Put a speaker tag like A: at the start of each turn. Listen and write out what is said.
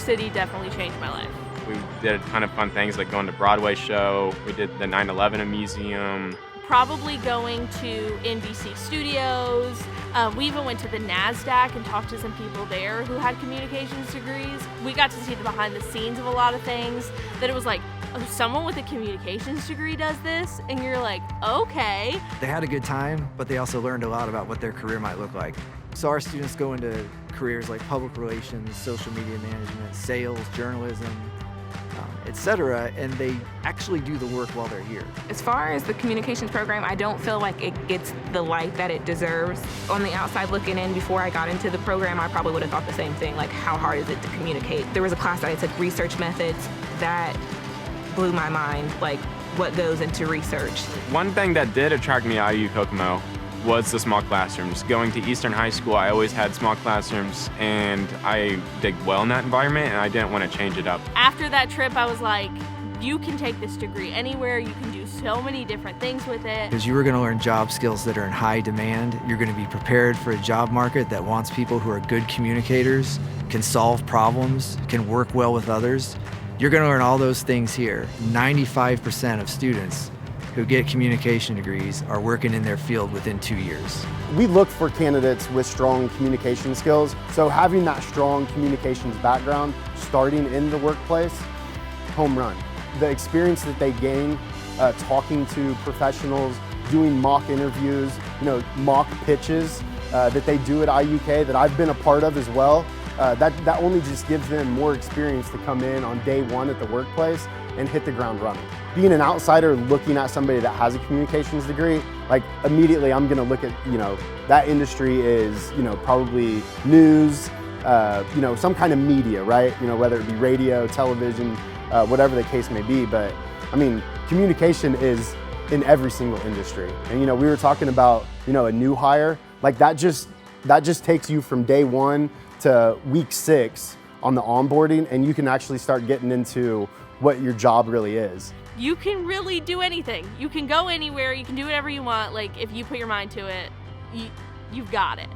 A: City definitely changed my life.
B: We did a ton of fun things like going to Broadway show. We did the 9/11 museum.
A: Probably going to NBC Studios. We even went to the NASDAQ and talked to some people there who had communications degrees. We got to see the behind the scenes of a lot of things that it was like, oh, someone with a communications degree does this? And you're like, okay.
C: They had a good time, but they also learned a lot about what their career might look like. So our students go into careers like public relations, social media management, sales, journalism, etc., and they actually do the work while they're here.
D: As far as the communications program, I don't feel like it gets the light that it deserves. On the outside looking in, before I got into the program, I probably would have thought the same thing, like how hard is it to communicate? There was a class that I took, research methods, that blew my mind, like what goes into research.
B: One thing that did attract me to IU Kokomo was the small classrooms. Going to Eastern High School, I always had small classrooms, and I did well in that environment, and I didn't want to change it up.
A: After that trip, I was like, you can take this degree anywhere. You can do so many different things with it.
C: Because you are going to learn job skills that are in high demand. You're going to be prepared for a job market that wants people who are good communicators, can solve problems, can work well with others. You're going to learn all those things here. 95% of students who get communication degrees are working in their field within 2 years.
E: We look for candidates with strong communication skills, so having that strong communications background starting in the workplace, home run. The experience that they gain talking to professionals, doing mock interviews, mock pitches that they do at IUK that I've been a part of as well, that only just gives them more experience to come in on day one at the workplace and hit the ground running. Being an outsider looking at somebody that has a communications degree, like immediately I'm gonna look at, that industry is, probably news, some kind of media, right? Whether it be radio, television, whatever the case may be. But I mean, communication is in every single industry. And we were talking about, a new hire, like that just takes you from day one to week 6 on the onboarding, and you can actually start getting into what your job really is.
A: You can really do anything. You can go anywhere, you can do whatever you want. Like if you put your mind to it, you've got it.